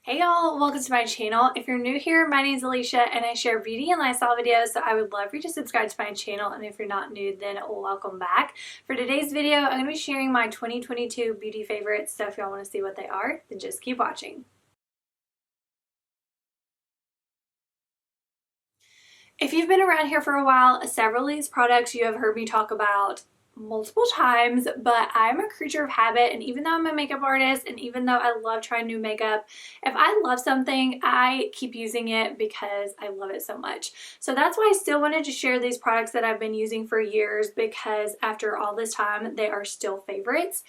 Hey y'all, welcome to my channel. If you're new here, my name is Alicia and I share beauty and lifestyle videos, so I would love for you to subscribe to my channel, and if you're not new, then welcome back. For today's video, I'm going to be sharing my 2022 beauty favorites, so if y'all want to see what they are, then just keep watching. If you've been around here for a while, several of these products you have heard me talk about multiple times, but I'm a creature of habit, and even though I'm a makeup artist and even though I love trying new makeup, if I love something, I keep using it because I love it so much. So that's why I still wanted to share these products that I've been using for years, because after all this time, they are still favorites.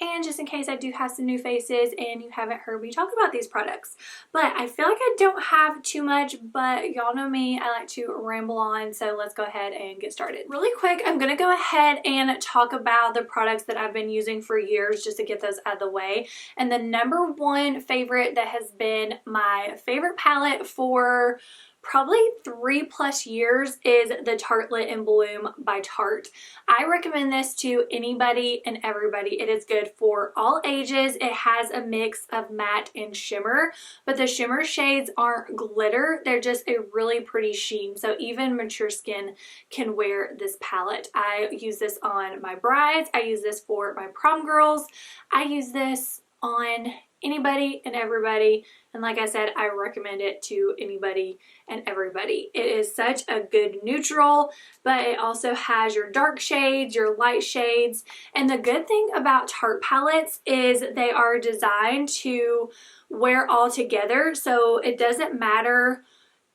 And just in case I do have some new faces and you haven't heard me talk about these products. But I feel like I don't have too much, but y'all know me, I like to ramble on, so let's go ahead and get started. Really quick, I'm gonna go ahead and talk about the products that I've been using for years just to get those out of the way. And the number one favorite that has been my favorite palette for probably 3+ years is the Tartelette in Bloom by Tarte. I recommend this to anybody and everybody. It is good for all ages. It has a mix of matte and shimmer, but the shimmer shades aren't glitter. They're just a really pretty sheen. So even mature skin can wear this palette. I use this on my brides. I use this for my prom girls. I use this on anybody and everybody. And like I said, I recommend it to anybody and everybody. It is such a good neutral, but it also has your dark shades, your light shades. And the good thing about Tarte palettes is they are designed to wear all together. So it doesn't matter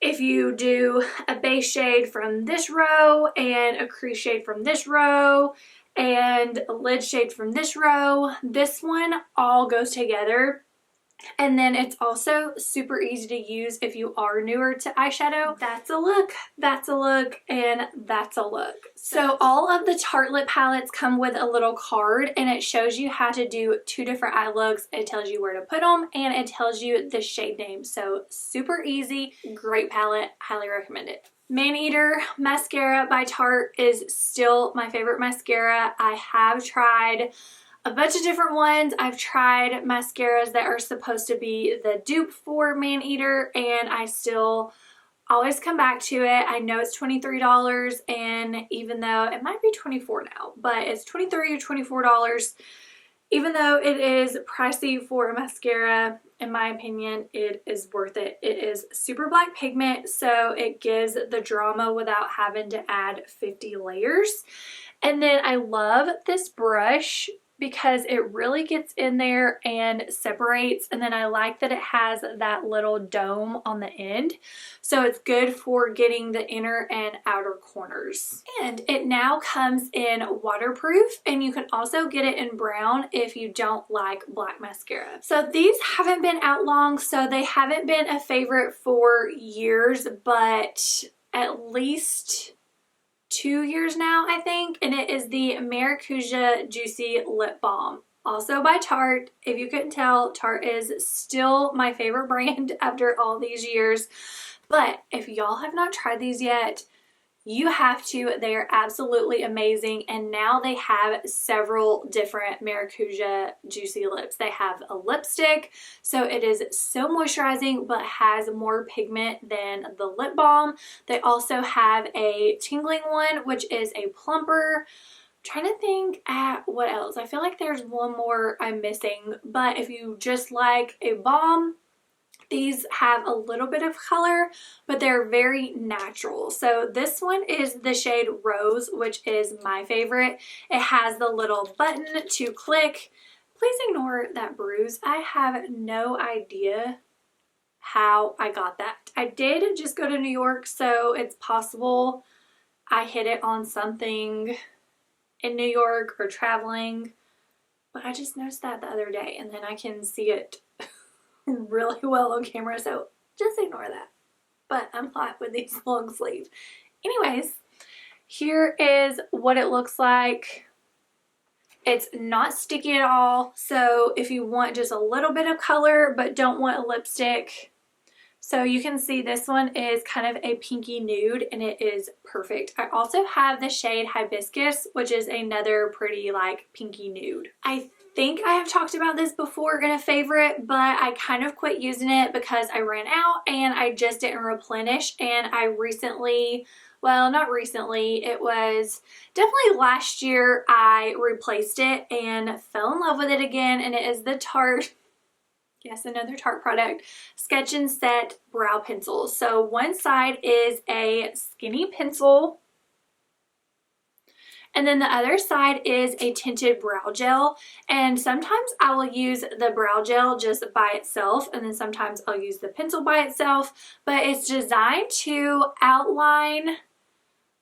if you do a base shade from this row and a crease shade from this row and a lid shade from this row. This one all goes together. And then it's also super easy to use if you are newer to eyeshadow. That's a look, that's a look, and that's a look. So all of the Tartelette palettes come with a little card, and it shows you how to do 2 different eye looks. It tells you where to put them, and it tells you the shade name. So super easy, great palette, highly recommend it. Maneater Mascara by Tarte is still my favorite mascara. I have tried a bunch of different ones. I've tried mascaras that are supposed to be the dupe for Maneater, and I still always come back to it. I know it's $23, and even though it might be $24 now, but it's $23 or $24. Even though it is pricey for a mascara, in my opinion, it is worth it. It is super black pigment, so it gives the drama without having to add 50 layers. And then I love this brush because it really gets in there and separates, and then I like that it has that little dome on the end, so it's good for getting the inner and outer corners. And it now comes in waterproof, and you can also get it in brown if you don't like black mascara. So these haven't been out long, so they haven't been a favorite for years, but at least 2 years now, I think, and it is the Maracuja Juicy Lip Balm, also by Tarte. If you couldn't tell, Tarte is still my favorite brand after all these years. But if y'all have not tried these yet, you have to. They are absolutely amazing, and now they have several different Maracuja Juicy Lips. They have a lipstick, so it is so moisturizing but has more pigment than the lip balm. They also have a tingling one, which is a plumper. I'm trying to think at what else. I feel like there's one more I'm missing, but if you just like a balm, these have a little bit of color, but they're very natural. So this one is the shade Rose, which is my favorite. It has the little button to click. Please ignore that bruise. I have no idea how I got that. I did just go to New York, so it's possible I hit it on something in New York or traveling, but I just noticed that the other day, and then I can see it really well on camera, so just ignore that. But I'm hot with these long sleeves. Anyways, here is what it looks like. It's not sticky at all, so if you want just a little bit of color but don't want a lipstick, so you can see this one is kind of a pinky nude, and it is perfect. I also have the shade Hibiscus, which is another pretty like pinky nude. I think I have talked about this before in a favorite, but I kind of quit using it because I ran out and I just didn't replenish. And I recently, well, not recently, it was definitely last year, I replaced it and fell in love with it again. And it is the Tarte, yes, another Tarte product, Sketch and Set brow pencil. So one side is a skinny pencil, and then the other side is a tinted brow gel. And sometimes I will use the brow gel just by itself, and then sometimes I'll use the pencil by itself. But it's designed to outline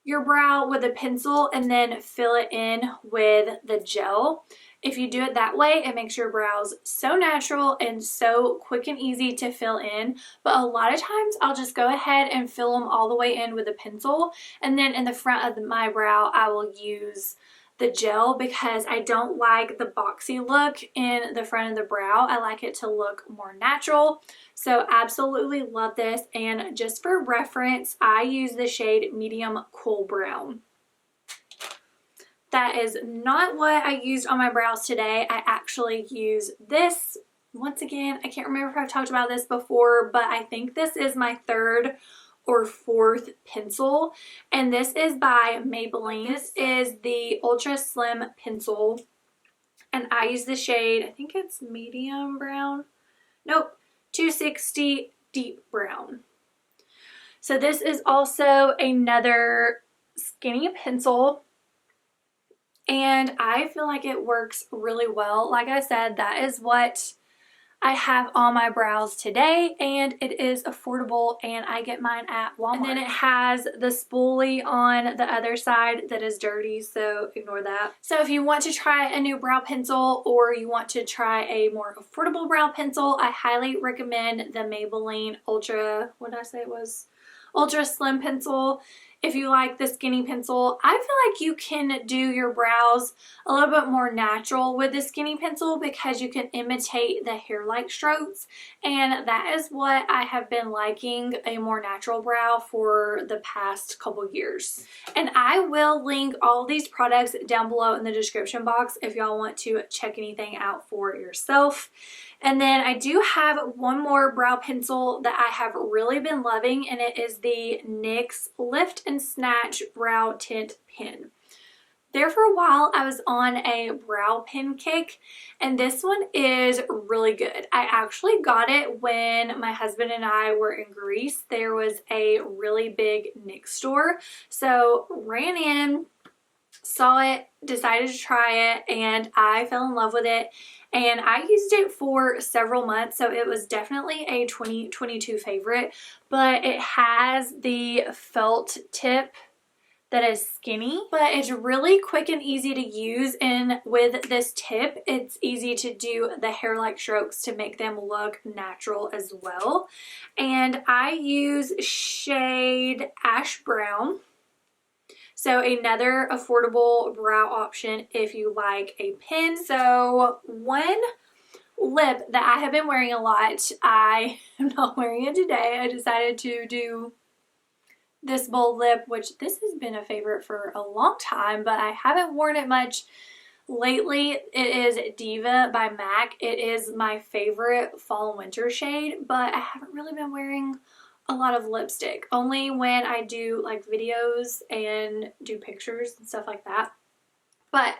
your brow with a pencil and then fill it in with the gel. If you do it that way, it makes your brows so natural and so quick and easy to fill in. But a lot of times I'll just go ahead and fill them all the way in with a pencil. And then in the front of my brow, I will use the gel because I don't like the boxy look in the front of the brow. I like it to look more natural. So absolutely love this. And just for reference, I use the shade Medium Cool Brown. That is not what I used on my brows today. I actually use this. Once again, I can't remember if I've talked about this before, but I think this is my third or fourth pencil. And this is by Maybelline. This is the Ultra Slim Pencil. And I use the shade, I think it's medium brown. Nope, 260 Deep Brown. So this is also another skinny pencil. And I feel like it works really well. Like I said, that is what I have on my brows today, and it is affordable, and I get mine at Walmart. And then it has the spoolie on the other side that is dirty, so ignore that. So if you want to try a new brow pencil or you want to try a more affordable brow pencil, I highly recommend the Maybelline Ultra, what did I say it was? Ultra Slim Pencil. If you like the skinny pencil, I feel like you can do your brows a little bit more natural with the skinny pencil because you can imitate the hair-like strokes, and that is what I have been liking, a more natural brow for the past couple years. And I will link all these products down below in the description box if y'all want to check anything out for yourself. And then I do have one more brow pencil that I have really been loving, and it is the NYX Lift and Snatch Brow Tint Pen. There for a while I was on a brow pen kick, and this one is really good. I actually got it when my husband and I were in Greece. There was a really big NYX store, so ran in, saw it, decided to try it, and I fell in love with it. And I used it for several months, so it was definitely a 2022 favorite. But it has the felt tip that is skinny, but it's really quick and easy to use. And with this tip, it's easy to do the hair-like strokes to make them look natural as well. And I use shade Ash Brown. So another affordable brow option if you like a pen. So one lip that I have been wearing a lot, I am not wearing it today. I decided to do this bold lip, which this has been a favorite for a long time, but I haven't worn it much lately. It is Diva by MAC. It is my favorite fall and winter shade, but I haven't really been wearing a lot of lipstick, only when I do like videos and do pictures and stuff like that. But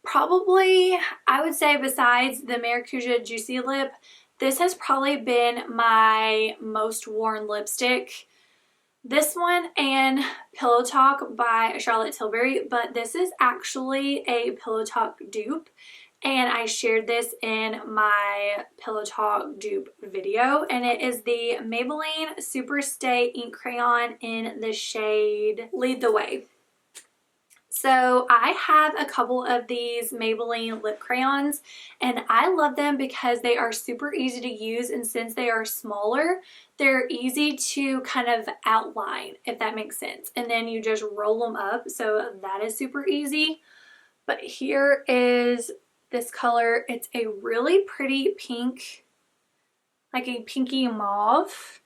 probably I would say besides the Maracuja Juicy Lip, this has probably been my most worn lipstick. This one and Pillow Talk by Charlotte Tilbury, but this is actually a Pillow Talk dupe. And I shared this in my Pillow Talk dupe video, and it is the Maybelline Superstay Ink Crayon in the shade Lead the Way. So I have a couple of these Maybelline lip crayons, and I love them because they are super easy to use, and since they are smaller, they're easy to kind of outline, if that makes sense. And then you just roll them up, so that is super easy. But here is this color. It's a really pretty pink, like a pinky mauve.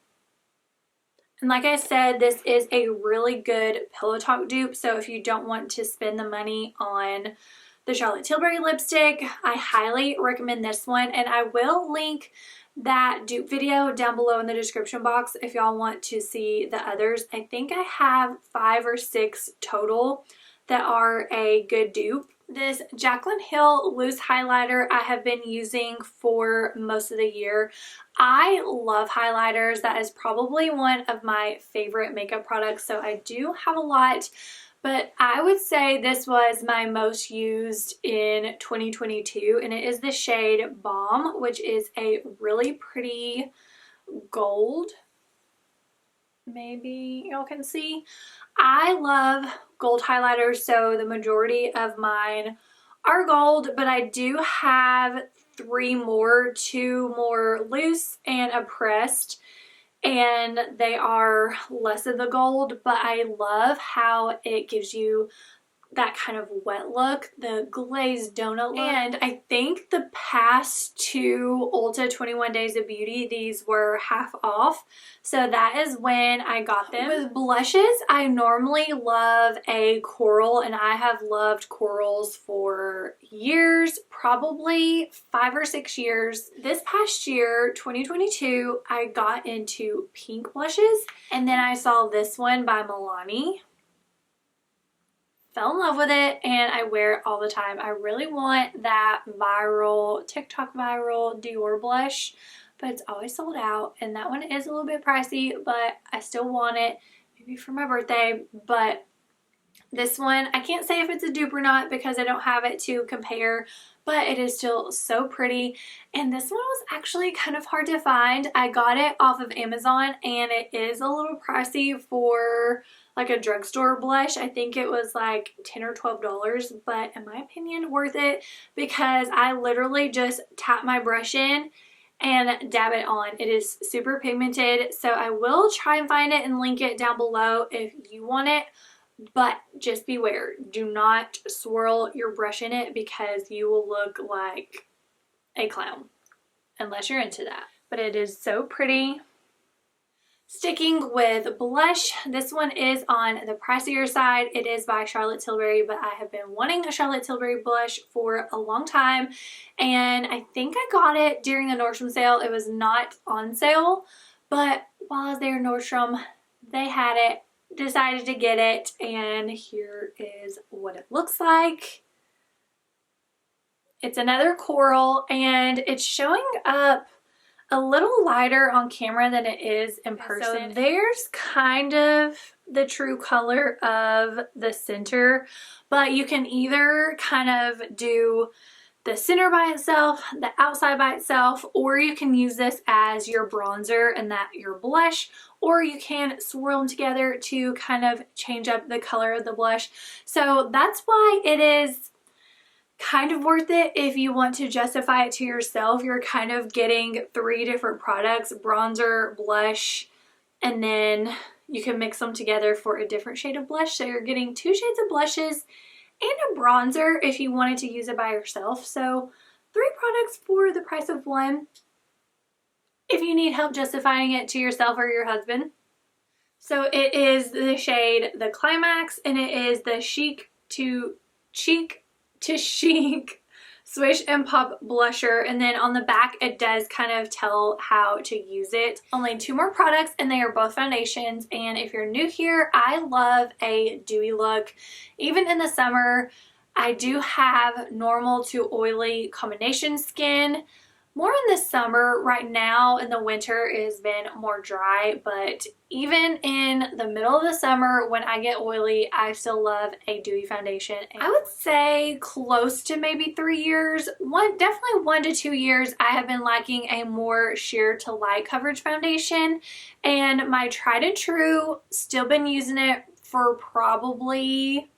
And like I said, this is a really good Pillow Talk dupe. So if you don't want to spend the money on the Charlotte Tilbury lipstick. I highly recommend this one, and I will link that dupe video down below in the description box if y'all want to see the others. I think I have 5 or 6 total that are a good dupe. This Jaclyn Hill loose highlighter I have been using for most of the year. I love highlighters. That is probably one of my favorite makeup products, so I do have a lot. But I would say this was my most used in 2022, and it is the shade Bomb, which is a really pretty gold. Maybe y'all can see. I love gold highlighters, so the majority of mine are gold, but I do have 3 more, 2 more loose and a pressed, and they are less of the gold, but I love how it gives you that kind of wet look, the glazed donut look. And I think the past 2 Ulta 21 Days of Beauty, these were half off, so that is when I got them. With blushes, I normally love a coral, and I have loved corals for years, probably 5 or 6 years. This past year, 2022, I got into pink blushes, and then I saw this one by Milani. Fell in love with it, and I wear it all the time. I really want that viral, TikTok viral Dior blush, but it's always sold out, and that one is a little bit pricey, but I still want it, maybe for my birthday. But this one, I can't say if it's a dupe or not because I don't have it to compare, but it is still so pretty. And this one was actually kind of hard to find. I got it off of Amazon, and it is a little pricey for like a drugstore blush. I think it was like $10 or $12, but in my opinion, worth it because I literally just tap my brush in and dab it on. It is super pigmented, so I will try and find it and link it down below if you want it, but just beware. Do not swirl your brush in it because you will look like a clown unless you're into that. But it is so pretty. Sticking with blush, this one is on the pricier side. It is by Charlotte Tilbury, but I have been wanting a Charlotte Tilbury blush for a long time, and I think I got it during the Nordstrom sale. It was not on sale, but while I was there in Nordstrom, they had it, decided to get it, and here is what it looks like. It's another coral, and it's showing up a little lighter on camera than it is in person. So there's kind of the true color of the center, but you can either kind of do the center by itself, the outside by itself, or you can use this as your bronzer and that your blush, or you can swirl them together to kind of change up the color of the blush. So that's why it is kind of worth it if you want to justify it to yourself. You're kind of getting 3 different products, bronzer, blush, and then you can mix them together for a different shade of blush. So you're getting 2 shades of blushes and a bronzer if you wanted to use it by yourself. So 3 products for the price of 1 if you need help justifying it to yourself or your husband. So it is the shade The Climax, and it is the Chic to Chic Swish and Pop blusher, and then on the back it does kind of tell how to use it. Only 2 more products, and they are both foundations. And if you're new here, I love a dewy look. Even in the summer, I do have normal to oily combination skin. More in the summer. Right now in the winter it has been more dry, but even in the middle of the summer when I get oily, I still love a dewy foundation. And I would say close to maybe 3 years, definitely 1 to 2 years, I have been liking a more sheer to light coverage foundation, and my tried and true, still been using it for probably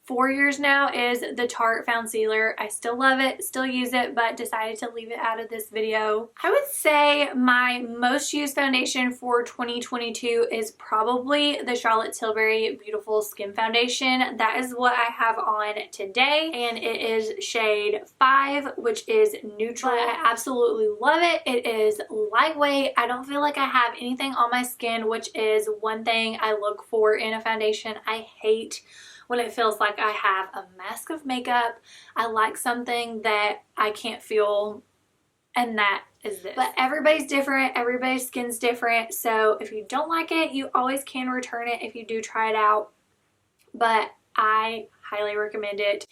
4 years now, is the Tarte Found Sealer. I still love it, still use it, but decided to leave it out of this video. I would say my most used foundation for 2022 is probably the Charlotte Tilbury Beautiful Skin Foundation. That is what I have on today, and it is shade 5, which is neutral. I absolutely love it. It is lightweight. I don't feel like I have anything on my skin, which is one thing I look for in a foundation. I hate when it feels like I have a mask of makeup. I like something that I can't feel, and that is this. But everybody's different, everybody's skin's different, so if you don't like it, you always can return it if you do try it out. But I highly recommend it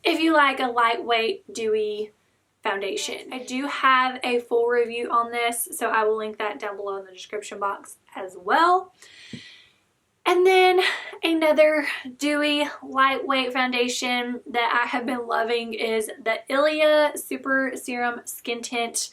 if you like a lightweight, dewy foundation. I do have a full review on this, so I will link that down below in the description box as well. And then another dewy, lightweight foundation that I have been loving is the Ilia Super Serum Skin Tint.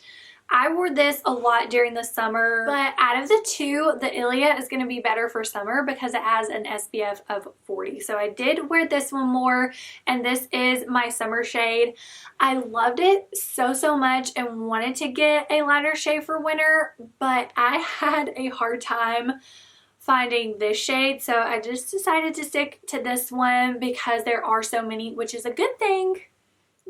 I wore this a lot during the summer, but out of the two, the Ilia is going to be better for summer because it has an SPF of 40. So I did wear this one more, and this is my summer shade. I loved it so much and wanted to get a lighter shade for winter, but I had a hard time finding this shade, so I just decided to stick to this one because there are so many, which is a good thing,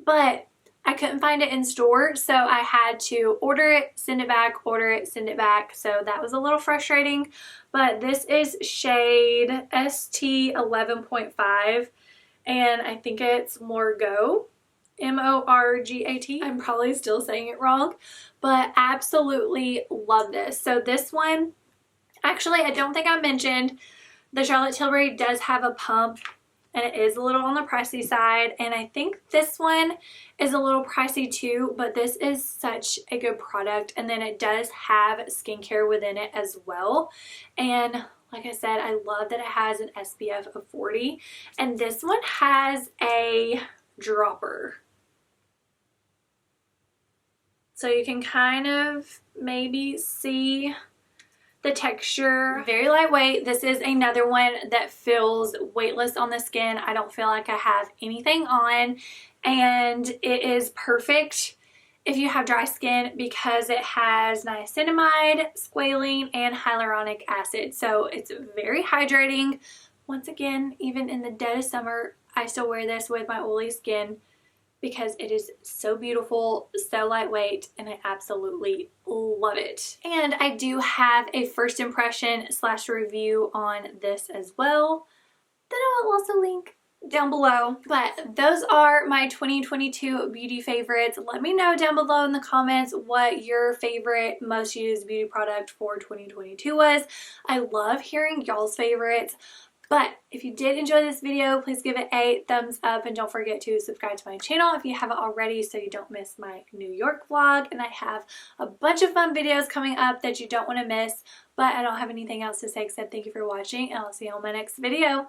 but I couldn't find it in store, so I had to order it, send it back, order it, send it back, so that was a little frustrating. But this is shade ST11.5, and I think it's Morgat, M-O-R-G-A-T. I'm probably still saying it wrong, but absolutely love this. So this one, actually, I don't think I mentioned, the Charlotte Tilbury does have a pump, and it is a little on the pricey side, and I think this one is a little pricey too, but this is such a good product. And then it does have skincare within it as well, and like I said, I love that it has an SPF of 40, and this one has a dropper, so you can kind of maybe see the texture. Very lightweight. This is another one that feels weightless on the skin. I don't feel like I have anything on, and it is perfect if you have dry skin because it has niacinamide, squalene, and hyaluronic acid. So it's very hydrating. Once again, even in the dead of summer, I still wear this with my oily skin because it is so beautiful, so lightweight, and I absolutely love it. And I do have a first impression / review on this as well that I will also link down below. But those are my 2022 beauty favorites. Let me know down below in the comments what your favorite most used beauty product for 2022 was. I love hearing y'all's favorites. But if you did enjoy this video, please give it a thumbs up, and don't forget to subscribe to my channel if you haven't already so you don't miss my New York vlog. And I have a bunch of fun videos coming up that you don't want to miss, but I don't have anything else to say except thank you for watching, and I'll see you on my next video.